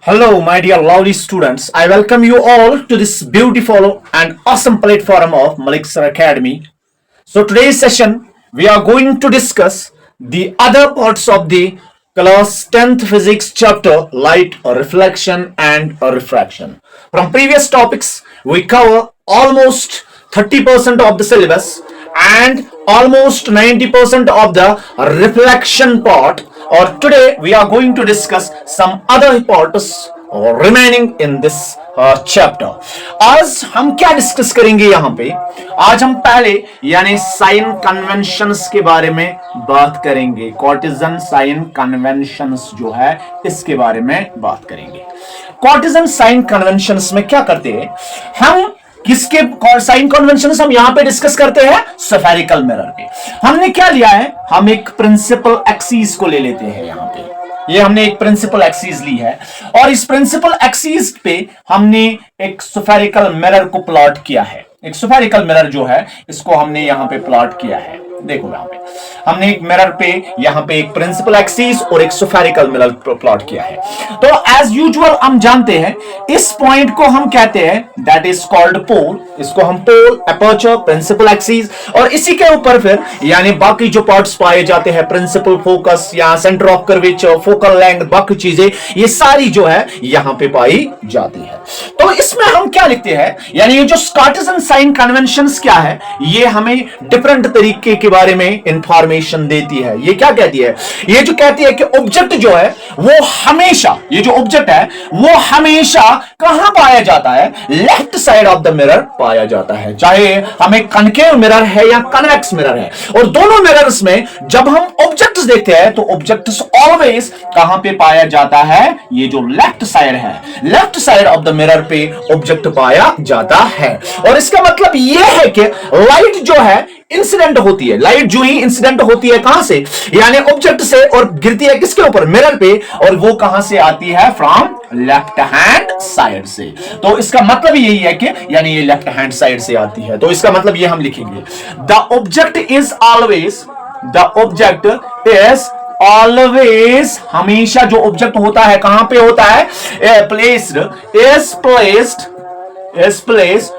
Hello, my dear lovely students. I welcome you all to this beautiful and awesome platform of Malik Sir Academy. So today's session, we are going to discuss the other parts of the class 10th physics chapter, light, reflection and refraction. From previous topics, we cover almost 30% of the syllabus and almost 90% of the reflection part. Or today we are going to discuss some other parts remaining in this chapter. आज हम क्या discuss करेंगे यहाँ पे? आज हम पहले यानी साइन कन्वेंशंस के बारे में बात करेंगे. कॉर्टिजन साइन कन्वेंशंस जो है इसके बारे में बात करेंगे. कॉर्टिजन साइन कन्वेंशंस में क्या करते हैं हम? किसके साइन कन्वेंशंस हम यहां पे डिस्कस करते हैं? स्फेरिकल मिरर पे. हमने क्या लिया है? हम एक प्रिंसिपल एक्सिस को ले लेते हैं. यहां पे ये हमने एक प्रिंसिपल एक्सिस ली है और इस प्रिंसिपल एक्सिस पे हमने एक स्फेरिकल मिरर को प्लॉट किया है. एक स्फेरिकल मिरर जो है इसको हमने यहां पे प्लॉट किया है. देखो यहां पे हमने एक मिरर पे यहां पे एक प्रिंसिपल एक्सिस और एक स्फेरिकल मिरर प्लॉट किया है. तो एज यूजुअल हम जानते हैं इस पॉइंट को हम कहते हैं दैट इज कॉल्ड पोल. इसको हम पोल, अपर्चर, प्रिंसिपल एक्सिस और इसी के ऊपर फिर यानी बाकी जो पार्ट्स पाए जाते हैं प्रिंसिपल फोकस या centre of curvature, focal length, बाकी चीजें ये सारी जो है यहां पे पाई जाती है. तो इसमें हम क्या लिखते हैं यानी ये जो कार्टेशियन साइन कन्वेंशंस क्या है ये हमें डिफरेंट तरीके के बारे में इंफॉर्मेशन देती है. ये क्या कहती है? ये जो कहती है कि ऑब्जेक्ट जो है वो हमेशा, ये जो ऑब्जेक्ट है वो हमेशा कहां पाया जाता है? Left side of the mirror पाया जाता है. चाहे हमें कनकेव मिरर है या कन्वेक्स मिरर है. और दोनों मिरर्स में जब हम ऑब्जेक्ट्स देखते हैं तो ऑब्जेक्ट्स ऑलवेज कहां पे पाया जाता है? ये जो लेफ्ट साइड है, left side of the mirror पे ऑब्जेक्ट पाया जाता है. और इसका मतलब यह है कि लाइट जो है इंसिडेंट होती है. लाइट जो ही इंसिडेंट होती है कहां से? यानी ऑब्जेक्ट से और गिरती है किसके ऊपर? मिरर पे. और वो कहां से आती है? फ्रॉम लेफ्ट हैंड साइड से. तो इसका मतलब यही है कि यानी ये लेफ्ट हैंड साइड से आती है. तो इसका मतलब ये हम लिखेंगे the object is always, the object is always, हमेशा जो ऑब्जेक्ट होता है कहां पे होता है? Is placed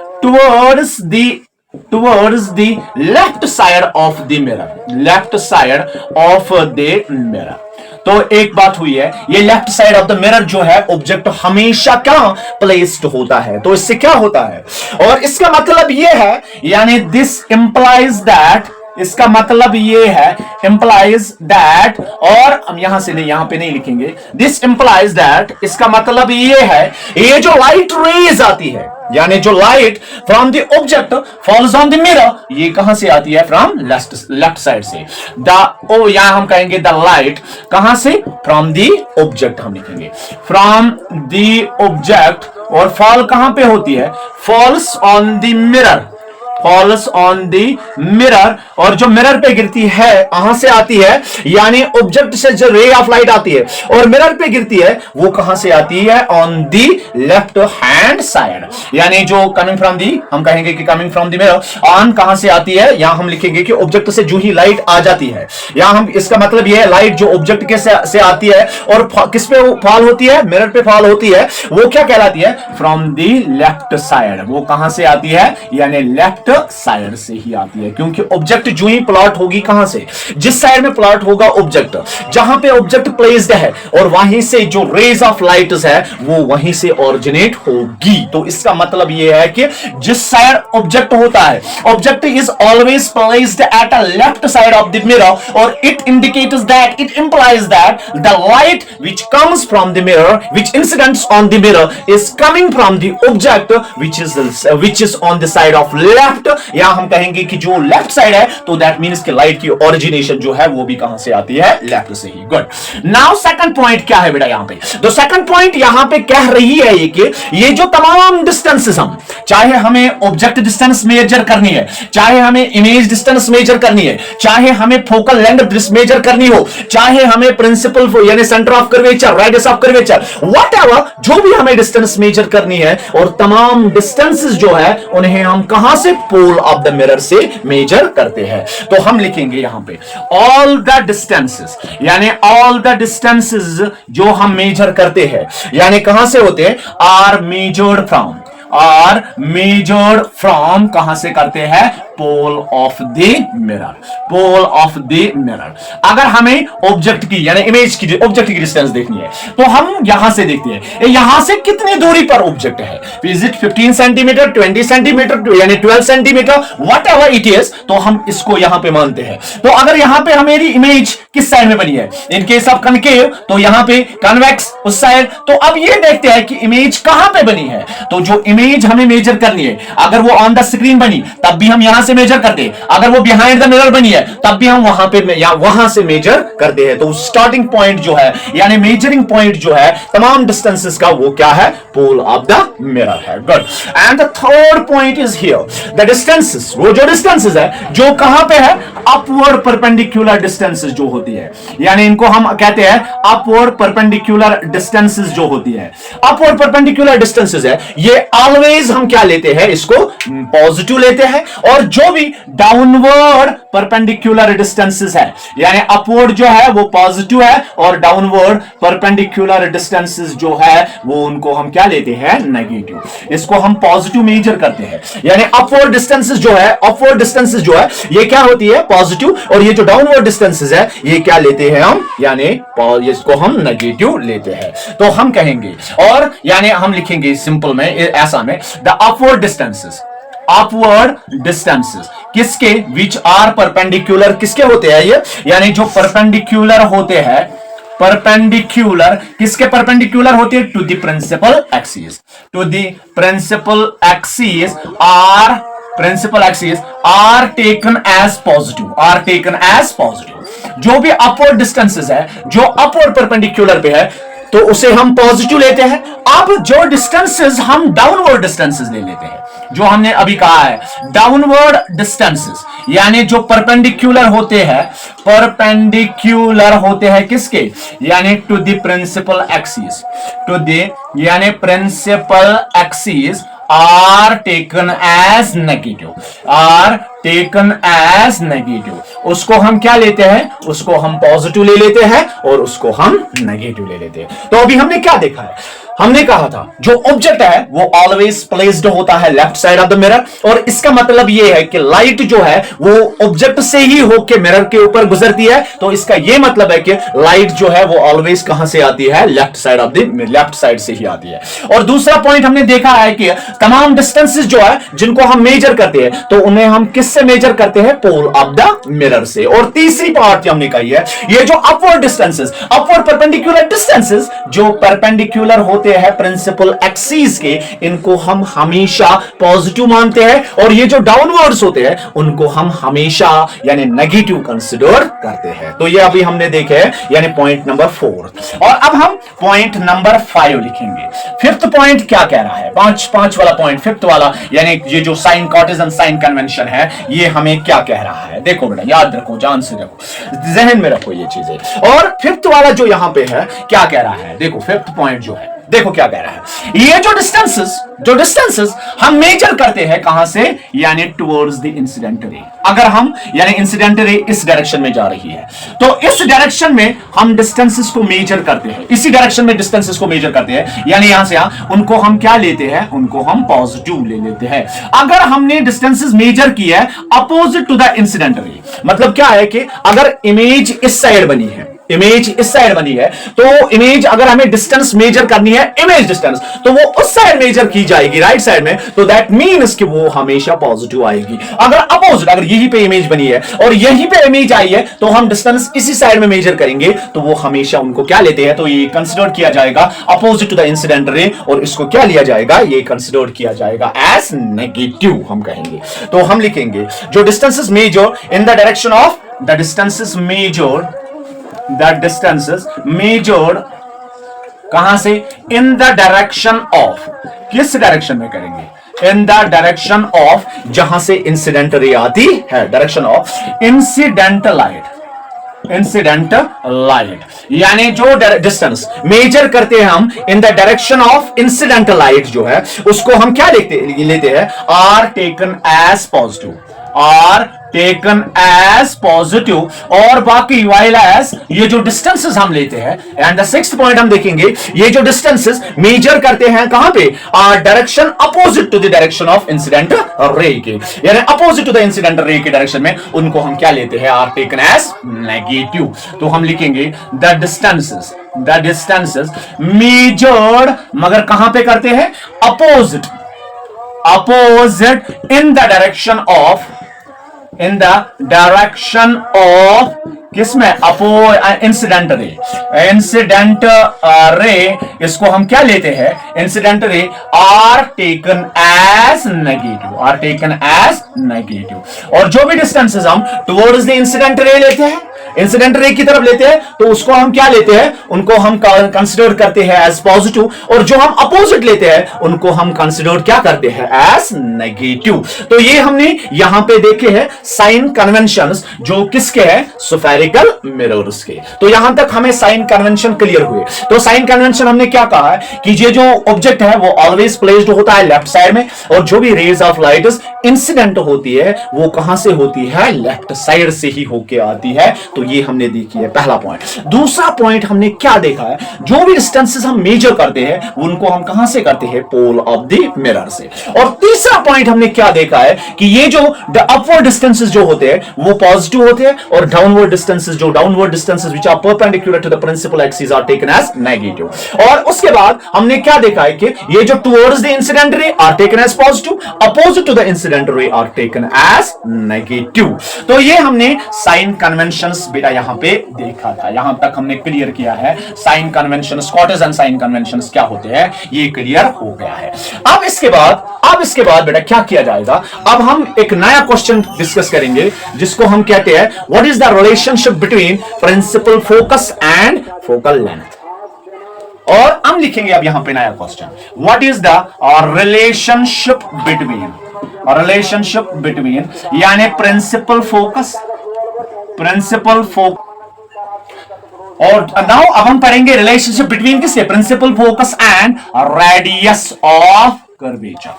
towards the left side of the mirror, left side of the mirror. तो एक बात हुई है, ये left side of the mirror जो है ऑब्जेक्ट हमेशा क्या प्लेस्ड होता है. तो इससे क्या होता है? और इसका मतलब ये है यानी दिस इंप्लाइज दैट, इसका मतलब ये है इंप्लाइज दैट, और हम यहां से नहीं, यहां पे नहीं लिखेंगे. दिस इंप्लाइज दैट, इसका मतलब ये है ये जो लाइट रेज आती है यानी जो light from the object falls on the mirror, ये कहां से आती है? फ्रॉम लेफ्ट साइड से. यहां हम कहेंगे द लाइट कहां से? फ्रॉम द ऑब्जेक्ट हम लिखेंगे फ्रॉम द ऑब्जेक्ट. और फॉल कहां पे होती है? Falls on the mirror, falls on the mirror. और जो मिरर पे गिरती है कहां से आती है? यानी ऑब्जेक्ट से जो रे ऑफ लाइट आती है और मिरर पे गिरती है वो कहां से आती है? On the left hand side. यानी जो कमिंग फ्रॉम दी, हम कहेंगे कि coming from the mirror. On कहां से आती है? यहां हम लिखेंगे कि ऑब्जेक्ट से जो ही लाइट आ जाती है, यहां हम इसका मतलब यह है लाइट जो ऑब्जेक्ट के से आती है और किस पे फॉल होती है? मिरर पे फॉल होती है. वो क्या कहलाती है? From the left side. वो कहां से आती है? यानी लेफ्ट साइड से ही आती है. क्योंकि ऑब्जेक्ट जो ही प्लॉट होगी कहां से? जिस साइड में प्लॉट होगा ऑब्जेक्ट, जहां पे ऑब्जेक्ट प्लेस्ड है और वहीं से जो रेज ऑफ लाइट है वो वहीं से ओरिजिनेट होगी. तो इसका मतलब यह है कि जिस साइड ऑब्जेक्ट होता है, object is always placed at a left side of the mirror और it indicates that, it implies that the light which comes from the mirror, which incidents on the mirror is coming from the object which is on the side of left. यहां हम कहेंगे कि जो left side है तो that means कि light की origination जो है वो भी कहां से आती है? लेफ्ट से ही. गुड. नाउ सेकंड पॉइंट क्या है बेटा यहां पे? तो सेकंड पॉइंट यहां पे कह रही है ये कि ये जो तमाम डिस्टेंसेस हम, चाहे हमें ऑब्जेक्ट डिस्टेंस मेजर करनी है, चाहे हमें इमेज डिस्टेंस मेजर करनी है, चाहे हमें फोकल लेंथ मेजर करनी हो, चाहे हमें प्रिंसिपल यानी centre of curvature, radius of curvature, whatever जो भी हमें डिस्टेंस मेजर करनी है, और तमाम डिस्टेंसेस जो है उन्हें हम कहां से पोल ऑफ द मिरर से मेजर करते हैं। तो हम लिखेंगे यहां पे ऑल द डिस्टेंसेस, यानी ऑल द डिस्टेंसेस जो हम मेजर करते हैं, यानी कहां से होते हैं, आर मेजर्ड फ्रॉम कहां से करते हैं, pole of the mirror, pole of the mirror. अगर हमें ऑब्जेक्ट की यानी इमेज की ऑब्जेक्ट की डिस्टेंस देखनी है तो हम यहां से देखते हैं यहां से कितनी दूरी पर ऑब्जेक्ट है, इज इट 15 सेंटीमीटर, 20 सेंटीमीटर, यानी 12 centimetre, what ever it is, तो हम इसको यहां पे मानते हैं। तो अगर यहां पे हमारी इमेज किस साइड में बनी है, इन केस ऑफ कनकेव तो यहां पे कन्वेक्स उस साइड। तो अब ये देखते हैं कि इमेज कहां पे बनी है, तो जो इमेज हमें मेजर करनी है, अगर वो ऑन द स्क्रीन बनी तब भी हम यहां से मेजर करते हैं, अगर वो बिहाइंड द मिरर बनी है तब भी हम वहां पे या वहां से मेजर करते हैं। तो स्टार्टिंग पॉइंट जो है यानी मेजरिंग पॉइंट जो है तमाम डिस्टेंसेस का, वो क्या है, पोल ऑफ द मिरर है। Good. And the third point is here the distances, वो जो डिस्टेंसेस है जो कहां पे है, अपवर्ड परपेंडिकुलर डिस्टेंसेस जो होती है, यानी इनको हम कहते हैं अपवर्ड परपेंडिकुलर डिस्टेंसेस जो होती है। अपवर्ड परपेंडिकुलर डिस्टेंसेस है ये ऑलवेज हम क्या लेते हैं, इसको पॉजिटिव लेते हैं, और जो भी डाउनवर्ड परपेंडिकुलर डिस्टेंसेस है यानी अपवर्ड जो है वो पॉजिटिव है और डाउनवर्ड परपेंडिकुलर डिस्टेंसेस जो है वो उनको हम क्या लेते हैं, नेगेटिव। इसको हम पॉजिटिव मेजर करते हैं, यानी अपवर्ड डिस्टेंसेस जो है, अपवर्ड डिस्टेंसेस जो है ये क्या होती है, पॉजिटिव, और ये जो डाउनवर्ड डिस्टेंसेस है ये क्या लेते हैं हम, यानी इसको हम नेगेटिव लेते हैं। तो हम कहेंगे, और यानी हम लिखेंगे सिंपल में ऐसा में, द अपवर्ड डिस्टेंसेस किसके, विच आर परपेंडिकुलर, किसके होते हैं ये, यानी जो परपेंडिकुलर होते हैं, परपेंडिकुलर किसके परपेंडिकुलर होते हैं, to the principal axis, to the principal axis are taken as positive, जो भी अपवर्ड डिस्टेंसेस है जो अपवर्ड परपेंडिकुलर पे है तो उसे हम पॉजिटिव लेते हैं। अब जो डिस्टेंसेस हम डाउनवर्ड डिस्टेंसेस ले लेते हैं, जो हमने अभी कहा है डाउनवर्ड डिस्टेंसेस, यानी जो परपेंडिकुलर होते हैं किसके, यानी टू द प्रिंसिपल एक्सिस, यानी principal axis are taken as negative, उसको हम क्या लेते हैं, उसको हम पॉजिटिव ले लेते हैं और उसको हम नेगेटिव ले लेते हैं। तो अभी हमने क्या देखा है, हमने कहा था जो ऑब्जेक्ट है वो ऑलवेज प्लेस्ड होता है left side of the mirror, और इसका मतलब ये है कि लाइट जो है वो ऑब्जेक्ट से ही होकर मिरर के ऊपर गुजरती है। तो इसका ये मतलब है कि लाइट जो है वो ऑलवेज कहां से आती है, लेफ्ट साइड से ही आती है। और दूसरा पॉइंट हमने देखा है कि तमाम डिस्टेंसेस जो है जिनको हम मेजर करते हैं तो उन्हें हम किससे मेजर करते हैं, पोल ऑफ द मिरर से। और तीसरी पार्ट हमने कही है, ये जो upward distances, upward perpendicular distances जो परपेंडिकुलर होते हैं प्रिंसिपल एक्सिस के, इनको हम हमेशा पॉजिटिव मानते हैं, और ये जो डाउनवर्ड्स होते हैं उनको हम हमेशा यानी नेगेटिव कंसीडर करते हैं। तो ये अभी हमने देखे हैं, यानी पॉइंट नंबर 4। और अब हम पॉइंट नंबर 5 लिखेंगे। फिफ्थ पॉइंट क्या कह रहा है, पांच वाला पॉइंट, फिफ्थ वाला, यानी ये जो साइन कार्टेशियन साइन कन्वेंशन है ये हमें क्या कह रहा है। देखो बेटा, याद रखो, जान से रखो, जहन में रखो ये चीजें। और फिफ्थ वाला जो यहां पे है क्या कह रहा है, देखो फिफ्थ पॉइंट जो है, देखो क्या कह रहा है, ये जो डिस्टेंसेस हम मेजर करते हैं कहां से, यानी टुवर्ड्स द इंसिडेंट रे। अगर हम यानी इंसिडेंट रे इस डायरेक्शन में जा रही है तो इस डायरेक्शन में हम डिस्टेंसेस को मेजर करते हैं, इसी डायरेक्शन में डिस्टेंसेस को मेजर करते हैं, यानी यहां से यहां उनको हम क्या लेते हैं, उनको हम पॉजिटिव ले लेते हैं। अगर हमने डिस्टेंसेस मेजर की है अपोजिट टू द इंसिडेंट रे, मतलब क्या है कि अगर इमेज इस साइड बनी है, तो इमेज अगर हमें डिस्टेंस मेजर करनी है, इमेज डिस्टेंस, तो वो उस साइड मेजर की जाएगी, राइट साइड में, तो दैट मीन्स कि वो हमेशा पॉजिटिव आएगी। अगर अपोजिट, अगर यहीं पे इमेज बनी है और यहीं पे इमेज आई है तो हम डिस्टेंस इसी साइड में मेजर करेंगे, तो वो हमेशा उनको क्या लेते हैं, तो ये कंसिडर किया जाएगा अपोजिट टू द इंसिडेंट रे, और इसको क्या लिया जाएगा, ये कंसिडर किया जाएगा एज नेगेटिव हम कहेंगे। तो हम लिखेंगे जो distances measure in the direction of the distances measured कहां से, इन द डायरेक्शन ऑफ, किस डायरेक्शन में करेंगे, इन द डायरेक्शन ऑफ जहां से इंसिडेंट रे आती है, direction of incident light, incident light, यानी जो डिस्टेंस मेजर करते हैं हम in the direction of incident light जो है उसको हम क्या लेते हैं, are taken as positive, are taken as positive, और बाकी वाइल एज ये जो डिस्टेंसेस हम लेते हैं, एंड द सिक्स्थ पॉइंट हम देखेंगे ये जो डिस्टेंसेस मेजर करते हैं कहां पे, direction opposite to the direction of incident ray के, यानी opposite to the incident ray के डायरेक्शन में उनको हम क्या लेते हैं, आर टेकन एज नेगेटिव। तो हम लिखेंगे द डिस्टेंसेस मेजर्ड, मगर कहां पे करते हैं, opposite in the direction of किसमें, इंसिडेंट रे, इसको हम क्या लेते हैं, incident ray are taken as negative, और जो भी डिस्टेंसेस हम टुवर्ड्स द इंसिडेंट रे लेते हैं, इंसिडेंट रे की तरफ लेते हैं, तो उसको हम क्या लेते हैं, उनको हम कंसिडर करते हैं एज पॉजिटिव, और जो हम अपोजिट लेते हैं उनको हम कंसिडर क्या करते हैं, एज नेगेटिव। तो ये हमने यहां पे देखे हैं साइन कन्वेंशंस जो किसके हैं, स्फेरिकल मिरर्स के। तो यहां तक हमें साइन कन्वेंशन क्लियर हुए। तो साइन कन्वेंशन हमने क्या कहा है कि ये जो ऑब्जेक्ट है वो ऑलवेज प्लेस्ड होता है लेफ्ट साइड में, और जो भी रेज ऑफ लाइट इंसिडेंट होती है वो कहां से होती है, लेफ्ट साइड से ही होके आती है। तो ये हमने देखी है पहला पॉइंट। दूसरा पॉइंट हमने क्या देखा है, जो भी डिस्टेंसेस हम मेजर करते हैं उनको हम कहां से करते हैं, पोल ऑफ द मिरर से। और तीसरा पॉइंट हमने क्या देखा है कि ये जो अपवर्ड डिस्टेंसेस जो होते हैं वो पॉजिटिव होते हैं, और downward distances which are perpendicular to the principal axis are taken as negative. और उसके बाद हमने क्या देखा है कि ये जो towards the incident ray are taken as positive, opposite to the incident ray are taken as negative. तो ये हमने साइन कन्वेंशंस बेटा यहां पे देखा था, यहां तक हमने क्लियर किया है sign conventions, Cartesian sign conventions क्या होते हैं, ये क्लियर हो गया है। अब इसके बाद बेटा क्या किया जाएगा, अब हम एक नया क्वेश्चन डिस्कस करेंगे जिसको हम कहते हैं what is the relationship between principal focus and focal length. और हम लिखेंगे अब यहां पे नया question, what is the relationship between यानी प्रिंसिपल फोकस और नाउ अब हम पढ़ेंगे रिलेशनशिप बिटवीन किसके, principal focus and radius of curvature,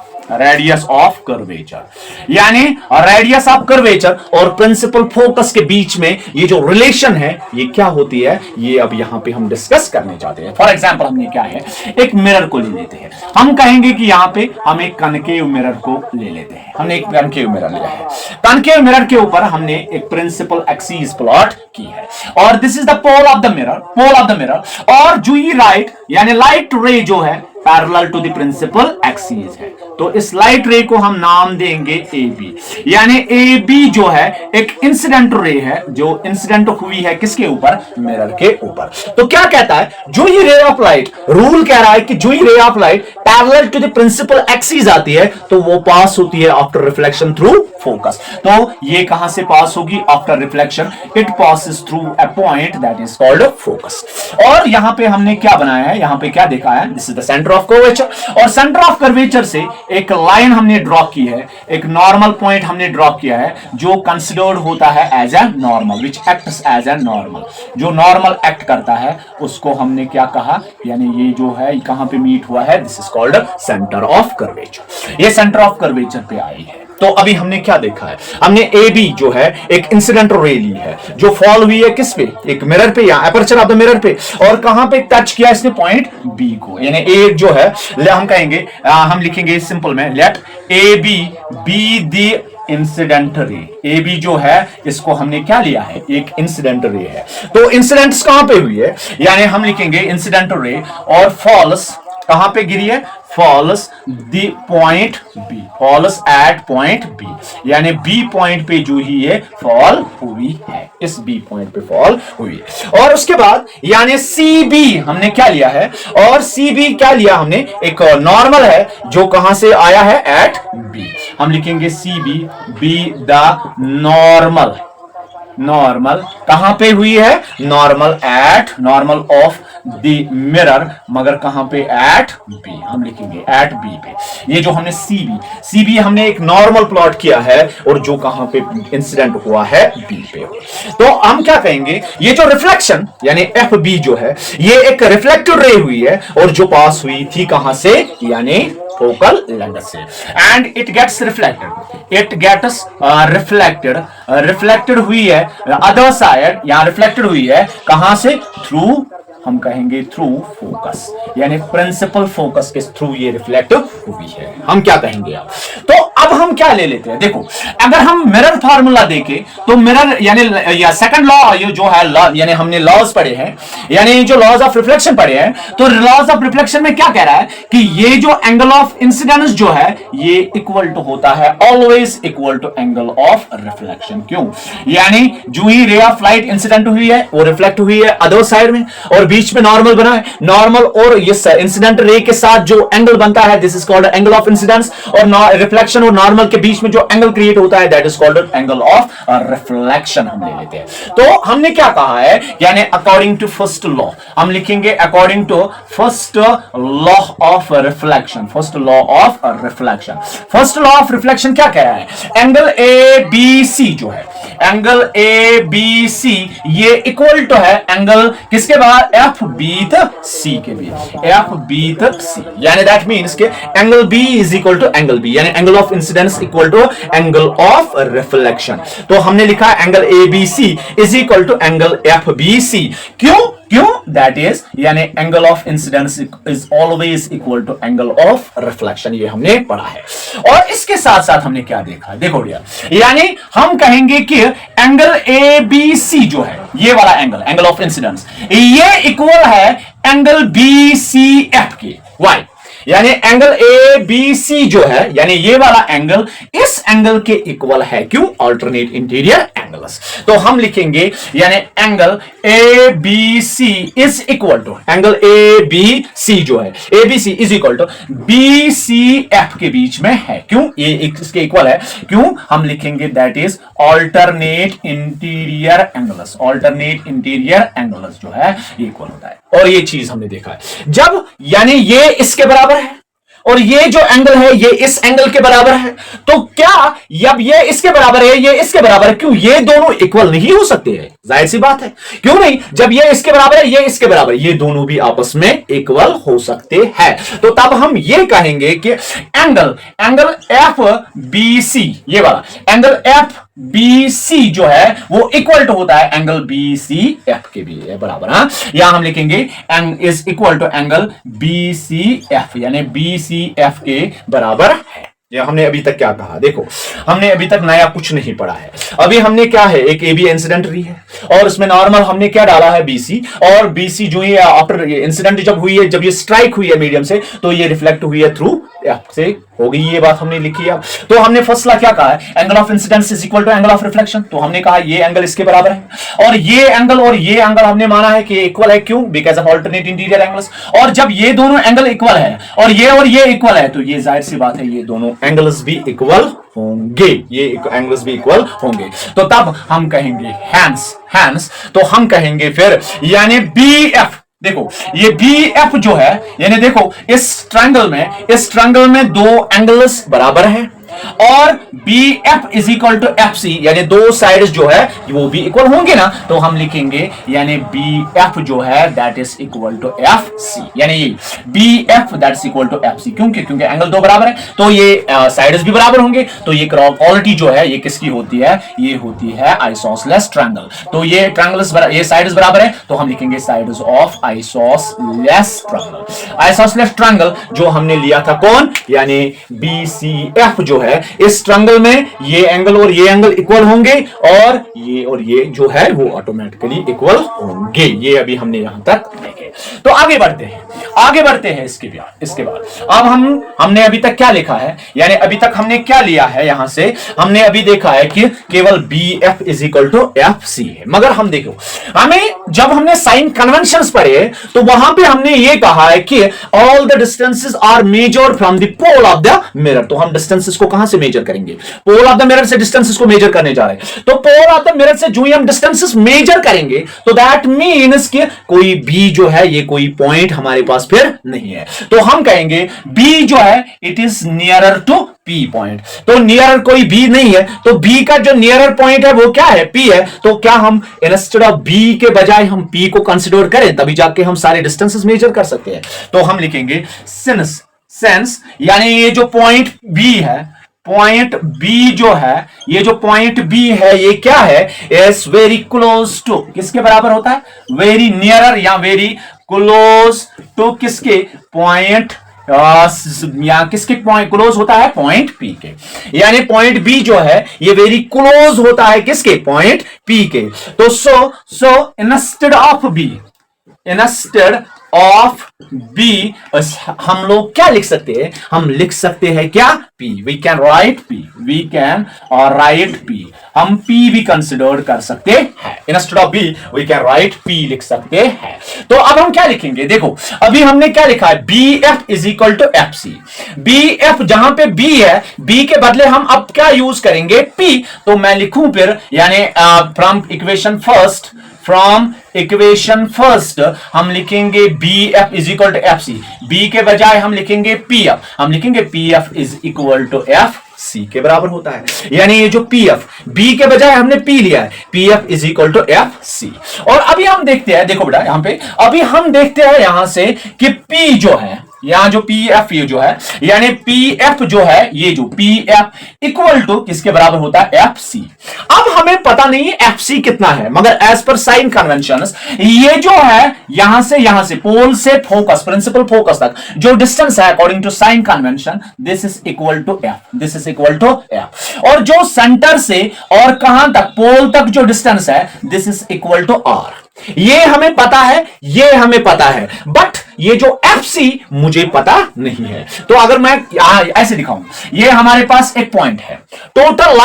यानी रेडियस ऑफ कर्वेचर और प्रिंसिपल फोकस के बीच में ये जो रिलेशन है ये क्या होती है, ये अब यहां पे हम डिस्कस करने जाते हैं। फॉर एग्जांपल हमने क्या है, एक मिरर को ले लेते हैं, हम कहेंगे कि यहां पे हम एक कनकेव मिरर को ले लेते हैं। हमने एक कनकेव मिरर लिया है, कनकेव मिरर के ऊपर हमने एक प्रिंसिपल एक्सिस प्लॉट की है, और this is the pole of the mirror, और जो ये राइट यानी लाइट रे जो है parallel to the principal axis है, तो इस लाइट रे को हम नाम देंगे AB, यानी AB जो है एक इंसिडेंट रे है जो इंसिडेंट हुई है किसके ऊपर, मिरर के ऊपर। तो क्या कहता है, जो ये रे ऑफ लाइट, रूल कह रहा है कि जो ये ray of light parallel to the principal axis आती है तो वो पास होती है आफ्टर रिफ्लेक्शन थ्रू फोकस। तो ये कहां से पास होगी, after reflection it passes through a point that is called focus. और यहां पे हमने क्या बनाया है, यहां पे क्या देखा है, this is the centre of curvature, और सेंटर ऑफ कर्वेचर से एक लाइन हमने ड्रॉ की है, एक नॉर्मल पॉइंट हमने ड्रॉ किया है जो कंसिडर्ड होता है as a normal, which acts as a normal, जो नॉर्मल एक्ट करता है उसको हमने क्या कहा, यानी ये जो है कहां पे मीट हुआ है, this is called centre of curvature. ये सेंटर ऑफ कर्वेचर पे आई है। तो अभी हमने क्या देखा है, हमने AB जो है एक इंसिडेंट रे ली है जो फॉल हुई है किस पे, एक मिरर पे या एपर्चर ऑफ द मिरर पे, और कहां पे टच किया इसने, पॉइंट B को, यानी A जो है हम कहेंगे, हम लिखेंगे सिंपल में, let AB be the incident ray. AB जो है इसको हमने क्या लिया है, एक इंसिडेंट रे है। तो इंसिडेंट्स कहां पे हुई है, यानी हम लिखेंगे इंसिडेंट रे, और फॉल्स कहां पे गिरी है, falls the point B, falls at point B, यानी B पॉइंट पे जो ही है फॉल हुई है, इस B पॉइंट पे फॉल हुई है। और उसके बाद यानी CB हमने क्या लिया है, और CB क्या लिया हमने, एक नॉर्मल है जो कहां से आया है, एट B। हम लिखेंगे CB be the normal normal कहां पे हुई है, नॉर्मल ऑफ द मिरर, मगर कहां पे, एट बी, हम लिखेंगे एट बी पे। ये जो हमने सीबी हमने एक नॉर्मल प्लॉट किया है और जो कहां पे इंसिडेंट हुआ है, बी पे। तो हम क्या कहेंगे, ये जो रिफ्लेक्शन यानी एफ बी जो है, ये एक रिफ्लेक्टेड रे हुई है और जो पास हुई थी कहां से, यानी फोकल लेंथ से, एंड इट गेट्स रिफ्लेक्टेड हुई है अदर साइड, यहां रिफ्लेक्टेड हुई है कहां से, थ्रू, हम कहेंगे थ्रू फोकस, यानी प्रिंसिपल फोकस के थ्रू ये रिफ्लेक्ट हुई है, हम क्या कहेंगे अब। तो अब हम क्या ले लेते हैं, देखो अगर हम मिरर फार्मूला देखें तो मिरर यानी या सेकंड लॉ, ये जो है लॉ, यानी हमने लॉज पढ़े हैं, यानी जो लॉज ऑफ रिफ्लेक्शन पढ़े हैं, तो लॉज ऑफ रिफ्लेक्शन में क्या कह रहा है कि ये जो एंगल ऑफ इंसिडेंस जो है ये इक्वल टू होता है, always equal to angle of reflection. क्यों, यानी जो ही रे ऑफ लाइट इंसिडेंट हुई है वो रिफ्लेक्ट हुई है अदर साइड में और बीच में नॉर्मल बना है, नॉर्मल और ये इंसिडेंट रे के साथ जो एंगल बनता है this is called angle of incidence, और रिफ्लेक्शन और नॉर्मल के बीच में जो एंगल क्रिएट होता है that is called angle of reflection हम ले लेते हैं। तो हमने क्या कहा है, यानी अकॉर्डिंग टू फर्स्ट लॉ हम लिखेंगे according to first law of reflection, first law of reflection क्या कह रहा है, एंगल ए बी सी जो है, एंगल ए बी सी ये इक्वल टू है एंगल किसके बाद, एफ बीट सी के बीच, एफ बीट सी, यानी दैट मींस के angle B is equal to angle B, यानी angle of incidence equal to angle of reflection. तो हमने लिखा angle A B C is equal to angle F B C. क्यों, that is यानी angle of incidence is always equal to angle of reflection, ये हमने पढ़ा है। और इसके साथ साथ हमने क्या देखा, देखो यानी हम कहेंगे कि एंगल ए बी सी जो है, ये वाला एंगल ऑफ इंसिडेंस, ये इक्वल है एंगल बी सी एफ के। वाई, यानी एंगल ए बी सी जो है, यानी ये वाला एंगल इस एंगल के इक्वल है। क्यों, अल्टरनेट इंटीरियर एंगल्स। तो हम लिखेंगे यानी angle A B C is equal to angle A B C जो है, A B C is equal to B C F के बीच में है। क्यों, ये इसके इक्वल है। क्यों, हम लिखेंगे that is alternate interior angles, alternate interior angles जो है ये इक्वल होता है। और ये चीज हमने देखा है जब यानी ये इसके बराबर है और ये जो एंगल है ये इस एंगल के बराबर है, तो क्या जब ये इसके बराबर है ये इसके बराबर है, क्यों ये दोनों इक्वल नहीं हो सकते हैं, जाहिर सी बात है। क्यों नहीं, जब ये इसके बराबर है ये इसके बराबर, ये दोनों भी आपस में इक्वल हो सकते हैं। तो तब हम ये कहेंगे कि एंगल एफ बी सी, ये वाला एंगल एफ बी सी जो है वो इक्वल टू होता है एंगल बी सी एफ के भी बराबर। हाँ, यहां हम लिखेंगे is equal to angle B C F, यानी बी सी एफ के बराबर है। या हमने अभी तक क्या कहा, देखो हमने अभी तक नया कुछ नहीं पढ़ा है। अभी हमने क्या है, एक ए बी इंसिडेंट रही है और उसमें नॉर्मल हमने क्या डाला है, बीसी, और बीसी जो है आफ्टर इंसिडेंट जब हुई है, जब ये स्ट्राइक हुई है मीडियम से, तो ये रिफ्लेक्ट हुई है थ्रू एफ से, हो गई ये बात हमने लिखी है। तो हमने फर्स्ट ला क्या कहा है, angle of incidence is equal to angle of reflection. तो हमने कहा ये एंगल इसके बराबर है और ये एंगल हमने माना है कि इक्वल है। क्यों, because of alternate interior angles. और जब ये दोनों एंगल इक्वल है और ये इक्वल है, तो ये जाहिर सी बात है ये दोनों एंगल्स भी इक्वल होंगे, ये एंगल्स भी इक्वल होंगे। तो तब हम कहेंगे हैंस तो हम कहेंगे फिर यानी बी एफ, देखो ये बी एफ जो है, यानी देखो इस ट्रायंगल में दो एंगल्स बराबर हैं और B F is equal to F C, यानी दो साइड्स जो है वो भी इक्वल होंगे ना। तो हम लिखेंगे यानी बी एफ जो है that is equal to F C, यानी ये B F that is equal to F C. क्योंकि एंगल दो बराबर है तो ये साइड्स भी बराबर होंगे। तो ये क्वालिटी जो है ये किसकी होती है, ये होती है आइसोसेलेस ट्रायंगल। तो ये ट्रायंगल्स ये साइड्स बराबर है तो हम लिखेंगे sides of isosceles triangle. Isosceles triangle जो हमने लिया था कौन, यानी बी सी एफ जो है, इस ट्रायंगल में ये एंगल और ये एंगल इक्वल होंगे और ये जो है वो ऑटोमेटिकली इक्वल होंगे। ये अभी हमने यहां तक देखे। है। तो आगे बढ़ते हैं इसके बाद अब हमने अभी तक क्या लिखा है, यानी अभी तक हमने क्या लिया है, यहां से हमने अभी देखा है कि केवल B F is equal to F C है। मगर हम देखो, जब हमने साइन कन्वेंशंस पढ़े तो वहां पे हमने ये कहा है कि all the distances are measured from the pole of the mirror. तो हम डिस्टेंसेस को कहां से मेजर करेंगे? पोल ऑफ द मिरर से डिस्टेंसेस को मेजर करने जा रहे हैं। तो पोल ऑफ द मिरर से जो ही हम डिस्टेंसेस मेजर करेंगे तो दैट मीन्स कि कोई बी जो है ये कोई पॉइंट हमारे पास फिर नहीं है। तो हम कहेंगे बी जो है it is nearer to P point. तो नियरर कोई बी नहीं है, तो बी का जो नियरर पॉइंट है वो क्या है? पी है। तो क्या हम इंस्टेड ऑफ बी के बजाय हम पी को कंसीडर करें, तभी जाके हम सारे डिस्टेंसेस मेजर कर सकते हैं। तो हम लिखेंगे सिंस यानी ये जो पॉइंट बी है, पॉइंट बी जो है, ये जो पॉइंट बी है ये क्या है? इज वेरी क्लोज टू, किसके बराबर होता है? वेरी नियरर या वेरी क्लोज टू किसके? पॉइंट या किसके पॉइंट क्लोज होता है? पॉइंट पी के। यानी पॉइंट बी जो है ये वेरी क्लोज होता है किसके? पॉइंट पी के। तो सो इंस्टेड ऑफ बी हम लोग क्या लिख सकते हैं? हम लिख सकते हैं क्या? P. We can write P. हम P भी कंसिडर कर सकते हैं। Instead of B we can write P लिख सकते हैं। तो अब हम क्या लिखेंगे? देखो अभी हमने क्या लिखा है? BF is equal to FC। BF जहां पे B है, B के बदले हम अब क्या यूज करेंगे? P। तो मैं लिखूं फिर, यानी फ्रॉम इक्वेशन फर्स्ट हम लिखेंगे BF is equal to FC। B के बजाय हम लिखेंगे PF। हम लिखेंगे PF is equal to FC के बराबर होता है। यानी ये जो PF, B के बजाय हमने P लिया है, PF is equal to FC। और अभी हम देखते हैं, देखो बेटा यहां पे अभी हम देखते हैं यहां से कि P जो है, यहां जो PF ये जो है, यानी PF जो है, ये जो PF इक्वल टू किसके बराबर होता है? FC। अब हमें पता नहीं है FC कितना है, मगर एज पर साइन कन्वेंशंस ये जो है यहां से पोल से फोकस, प्रिंसिपल फोकस तक जो डिस्टेंस है according to sign convention, this is equal to F। और जो सेंटर से और कहां तक, पोल तक जो डिस्टेंस है, this is equal to R। ये हमें पता है, बट ये जो FC मुझे पता नहीं है। तो अगर मैं ऐसे दिखाऊं, ये हमारे पास एक पॉइंट है, टोटल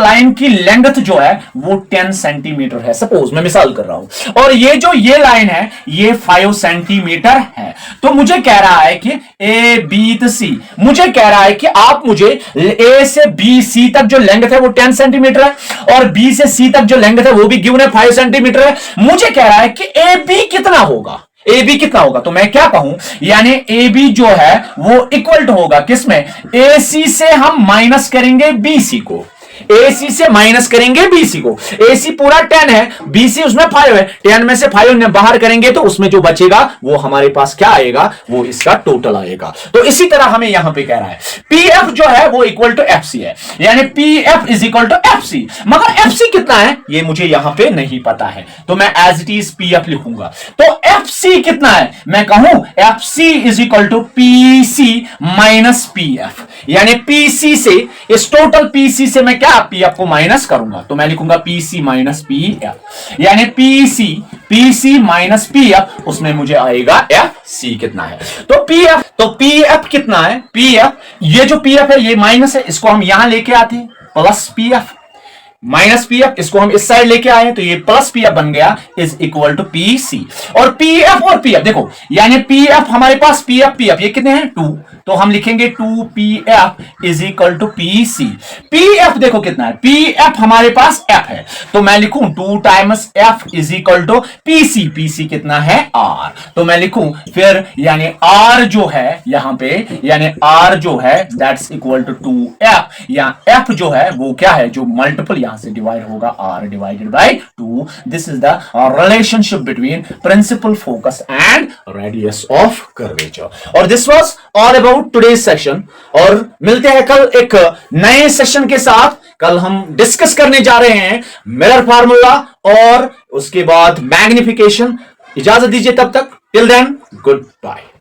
लाइन की लेंथ जो है वो 10 सेंटीमीटर है, सपोज मैं मिसाल कर रहा हूं, और ये लाइन है ये 5 सेंटीमीटर है। तो मुझे कह रहा है कि A B C, मुझे कह रहा है कि आप मुझे A से B C तक जो लेंथ है वो 10 सेंटीमीटर है, और B से C तक जो लेंथ है वो भी गिवन है 5 सेंटीमीटर है। मुझे कह रहा है कि AB कितना होगा? तो मैं क्या कहूं, यानी AB जो है वो इक्वल टू होगा किसमें? AC से हम माइनस करेंगे BC को, AC से माइनस करेंगे BC को। AC पूरा 10 है, BC उसमें 5 है, 10 में से 5 बाहर करेंगे तो उसमें जो बचेगा वो हमारे पास क्या आएगा? वो इसका टोटल आएगा। तो इसी तरह हमें यहां पे कह रहा है PF जो है वो इक्वल टू FC है, यानी PF is equal to FC। मगर FC कितना है ये मुझे यहां पे नहीं पता है, तो मैं एज इट इज PF लिखूंगा। तो FC कितना है? मैं कहूं FC is equal to PC minus PF, यानी PC से, इस टोटल PC से मैं क्या PF को माइनस करूंगा, तो मैं लिखूंगा PC माइनस PF, यानी PC माइनस PF, उसमें मुझे आएगा FC कितना है। तो PF कितना है? PF, ये जो PF है ये माइनस है, इसको हम यहां लेके आते हैं प्लस PF, माइनस PF, इसको हम इस साइड लेके आए तो ये प्लस PF बन गया, इज इक्वल टू PC। और PF देखो, यानी PF हमारे पास PF ये कितने हैं? 2, तो हम लिखेंगे 2PF is equal to PC। PF देखो कितना है? PF हमारे पास F है, तो मैं लिखूं 2 times F is equal to PC कितना है? R। तो मैं लिखूं फिर, यानी R जो है यहां पे, यानी R जो है दैट्स इक्वल टू 2F, या F जो है वो क्या है? जो मल्टीपल यहां से डिवाइड होगा, R divided by 2। This is the relationship between principal focus and radius of curvature. और this was all about today's session, और मिलते हैं कल एक नए सेशन के साथ। कल हम डिस्कस करने जा रहे हैं मिरर फार्मूला और उसके बाद मैग्निफिकेशन। इजाजत दीजिए तब तक, टिल देन गुड बाय।